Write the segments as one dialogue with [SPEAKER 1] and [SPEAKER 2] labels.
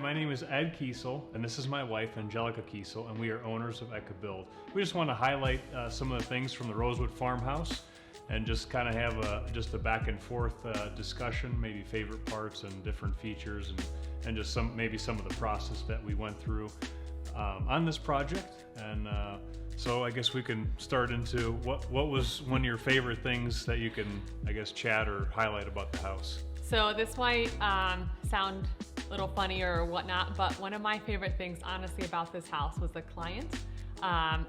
[SPEAKER 1] my name is Ed Kiesel, and this is my wife, Angelica Kiesel, and we are owners of EKA Build. We just want to highlight some of the things from the Rosewood Farmhouse and just kind of have just a back and forth discussion, maybe favorite parts and different features, and just maybe some of the process that we went through on this project. And so I guess we can start into what was one of your favorite things that you can, I guess, chat or highlight about the house.
[SPEAKER 2] So this might sound a little funny or whatnot, but one of my favorite things, honestly, about this house was the client.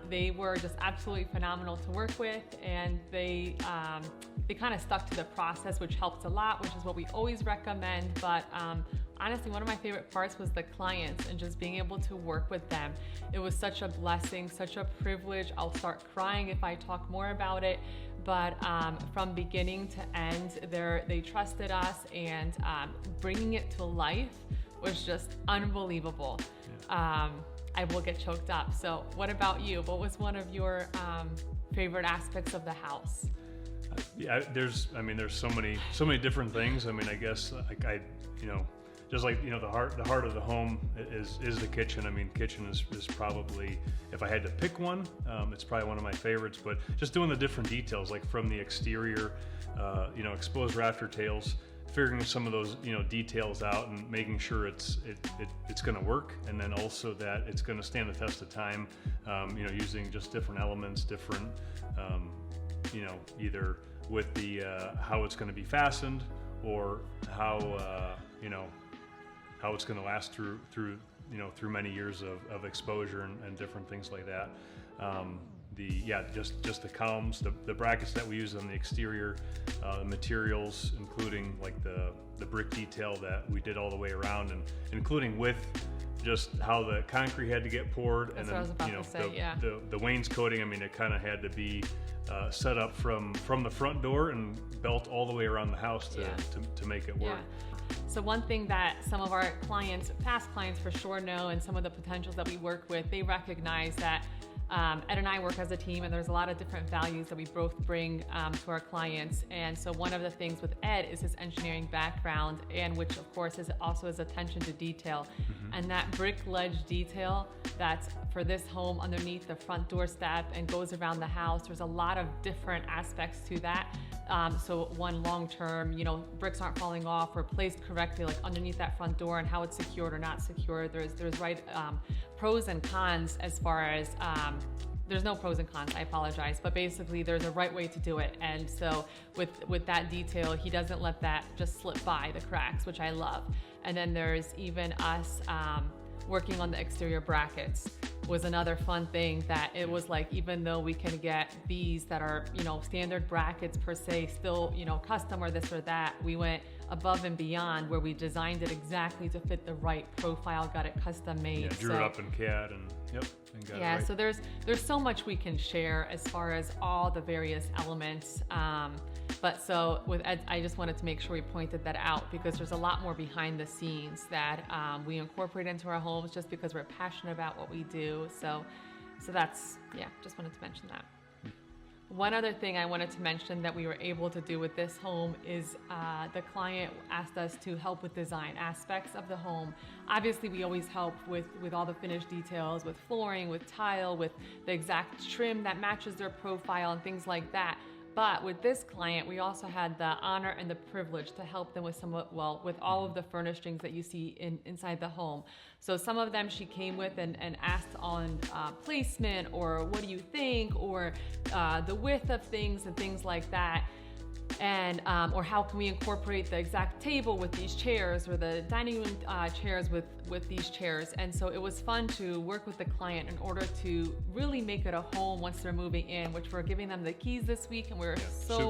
[SPEAKER 2] They were just absolutely phenomenal to work with, and they kind of stuck to the process, which helped a lot, which is what we always recommend. But honestly, one of my favorite parts was the clients and just being able to work with them. It was such a blessing, such a privilege. I'll start crying if I talk more about it. But from beginning to end, they trusted us, and bringing it to life was just unbelievable. Yeah. I will get choked up. So what about you? What was one of your favorite aspects of the house?
[SPEAKER 1] Yeah, there's so many different things. I mean, I guess just like, the heart of the home is the kitchen. I mean, kitchen is probably, if I had to pick one, it's probably one of my favorites. But just doing the different details, like from the exterior, exposed rafter tails, figuring some of those details out and making sure it's going to work, and then also that it's going to stand the test of time. Using just different elements, different either with the how it's going to be fastened, or how it's going to last through many years of exposure and different things like that. Just the columns, the brackets that we use on the exterior, the materials, including like the brick detail that we did all the way around, and including with just how the concrete had to get poured.
[SPEAKER 2] That's
[SPEAKER 1] and then
[SPEAKER 2] what I was about to say, yeah.
[SPEAKER 1] the wainscoting. I mean, it kind of had to be set up from the front door and built all the way around the house to make it work.
[SPEAKER 2] Yeah. So one thing that some of our clients, past clients for sure, know, and some of the potentials that we work with, they recognize that Ed and I work as a team, and there's a lot of different values that we both bring to our clients. And so one of the things with Ed is his engineering background, and which of course is also his attention to detail. Mm-hmm. And that brick ledge detail that's for this home underneath the front door step and goes around the house, there's a lot of different aspects to that. So one, long term, bricks aren't falling off or placed correctly, like underneath that front door, and how it's secured or not secured. There's pros and cons as far as there's no pros and cons, I apologize, but basically there's a right way to do it. And so with that detail, he doesn't let that just slip by the cracks, which I love. And then there's even us working on the exterior brackets was another fun thing, that it was like, even though we can get these that are, standard brackets per se, still, custom or this or that, we went above and beyond where we designed it exactly to fit the right profile, got it custom made.
[SPEAKER 1] Yeah, drew it up in CAD and got it right.
[SPEAKER 2] So there's so much we can share as far as all the various elements. But so with Ed, I just wanted to make sure we pointed that out, because there's a lot more behind the scenes that we incorporate into our homes just because we're passionate about what we do. So that's, just wanted to mention that. One other thing I wanted to mention that we were able to do with this home is the client asked us to help with design aspects of the home. Obviously, we always help with all the finished details, with flooring, with tile, with the exact trim that matches their profile and things like that. But with this client, we also had the honor and the privilege to help them with with all of the furnishings that you see inside the home. So some of them she came with and asked on placement, or what do you think, or the width of things and things like that. And or how can we incorporate the exact table with these chairs, or the dining room chairs with these chairs. And so it was fun to work with the client in order to really make it a home once they're moving in, which we're giving them the keys this week, and we're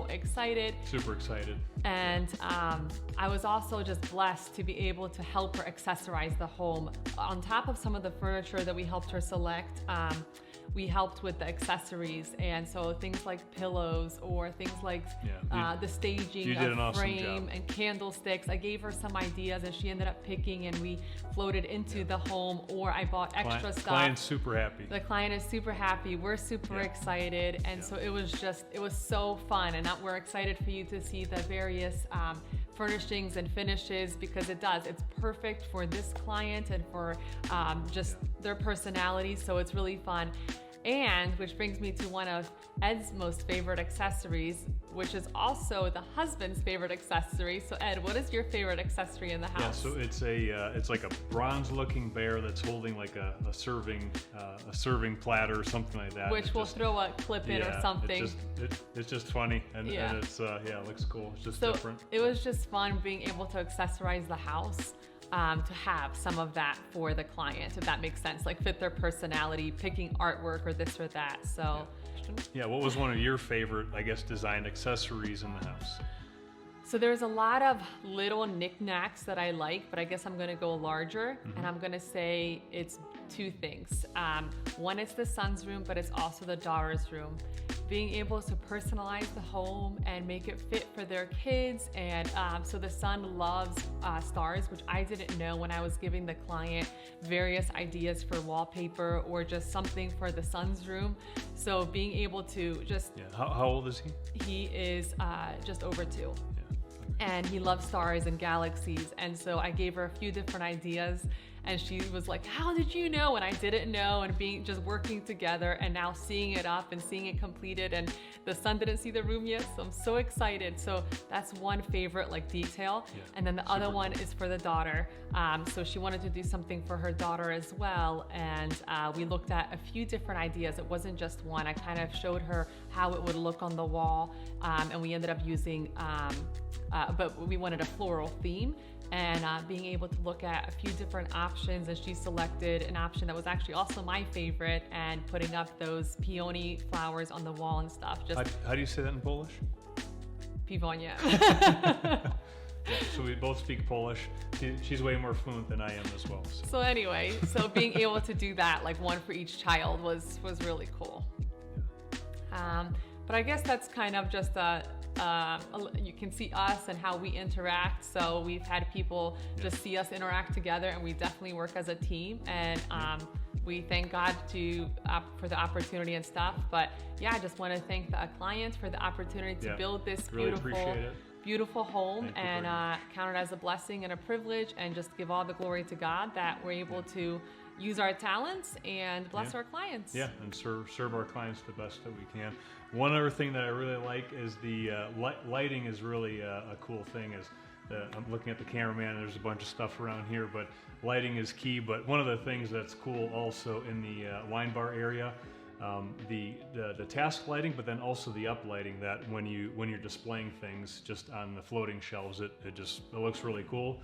[SPEAKER 2] excited.
[SPEAKER 1] Super excited.
[SPEAKER 2] And I was also just blessed to be able to help her accessorize the home. On top of some of the furniture that we helped her select, we helped with the accessories, and so things like pillows or things like the staging
[SPEAKER 1] you did an
[SPEAKER 2] of
[SPEAKER 1] awesome
[SPEAKER 2] frame
[SPEAKER 1] job.
[SPEAKER 2] and candlesticks. I gave her some ideas and she ended up picking, and we floated into the home, or I bought extra stuff.
[SPEAKER 1] Client's super happy.
[SPEAKER 2] The client is super happy. We're super excited. And so it was so fun. And we're excited for you to see the various furnishings and finishes, because it's perfect for this client and for just their personality. So it's really fun. And which brings me to one of Ed's most favorite accessories, which is also the husband's favorite accessory. So Ed, what is your favorite accessory in the house?
[SPEAKER 1] Yeah, so it's like a bronze-looking bear that's holding like a serving platter or something like that.
[SPEAKER 2] Which we'll throw a clip in or something.
[SPEAKER 1] It's just funny, and it's it looks cool. It's just different.
[SPEAKER 2] It was just fun being able to accessorize the house. To have some of that for the client, if that makes sense, like fit their personality, picking artwork or this or that. So
[SPEAKER 1] what was one of your favorite, I guess, design accessories in the house?
[SPEAKER 2] So there's a lot of little knickknacks that I like, but I guess I'm gonna go larger, and I'm gonna say it's two things. One is the son's room, but it's also the daughter's room. Being able to personalize the home and make it fit for their kids. And so the son loves stars, which I didn't know when I was giving the client various ideas for wallpaper or just something for the son's room. So being able to just...
[SPEAKER 1] How old is he?
[SPEAKER 2] He is just over 2. And he loves stars and galaxies. And so I gave her a few different ideas, and she was like, how did you know? And I didn't know, and just working together and now seeing it up and seeing it completed. And the son didn't see the room yet, so I'm so excited. So that's one favorite detail. And then the other one is for the daughter. So she wanted to do something for her daughter as well. And we looked at a few different ideas. It wasn't just one. I kind of showed her how it would look on the wall. And we ended up using, but we wanted a floral theme. And being able to look at a few different options, and she selected an option that was actually also my favorite, and putting up those peony flowers on the wall and stuff.
[SPEAKER 1] How do you say that in Polish?
[SPEAKER 2] Piwonie.
[SPEAKER 1] So we both speak Polish. She's way more fluent than I am as well.
[SPEAKER 2] So anyway, being able to do that, like one for each child, was really cool. But I guess that's kind of just you can see us and how we interact. So we've had people just see us interact together, and we definitely work as a team. And we thank God for the opportunity and stuff. But I just want to thank the client for the opportunity to build this beautiful home, and count it as a blessing and a privilege, and just give all the glory to God that we're able to use our talents and bless our clients.
[SPEAKER 1] And serve our clients the best that we can. One other thing that I really like is the lighting is really a cool thing. I'm looking at the cameraman, and there's a bunch of stuff around here, but lighting is key. But one of the things that's cool also in the wine bar area, the task lighting, but then also the up lighting, that when you're displaying things just on the floating shelves, it looks really cool.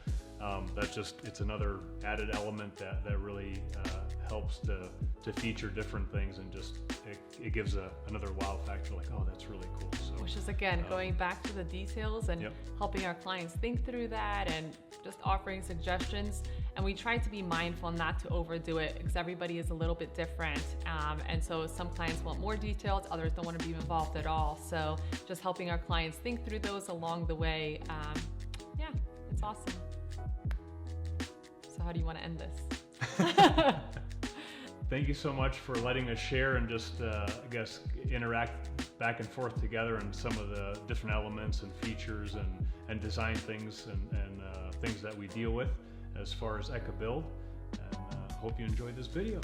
[SPEAKER 1] It's another added element that really helps to feature different things, and just it gives another wow factor, like, oh, that's really cool. So,
[SPEAKER 2] which is again going back to the details and helping our clients think through that, and just offering suggestions. And we try to be mindful not to overdo it, because everybody is a little bit different. And so some clients want more details, others don't want to be involved at all. So just helping our clients think through those along the way. It's awesome. So how do you want to end this?
[SPEAKER 1] Thank you so much for letting us share and just, interact back and forth together, and some of the different elements and features and design things and things that we deal with as far as EKA Build. And hope you enjoyed this video.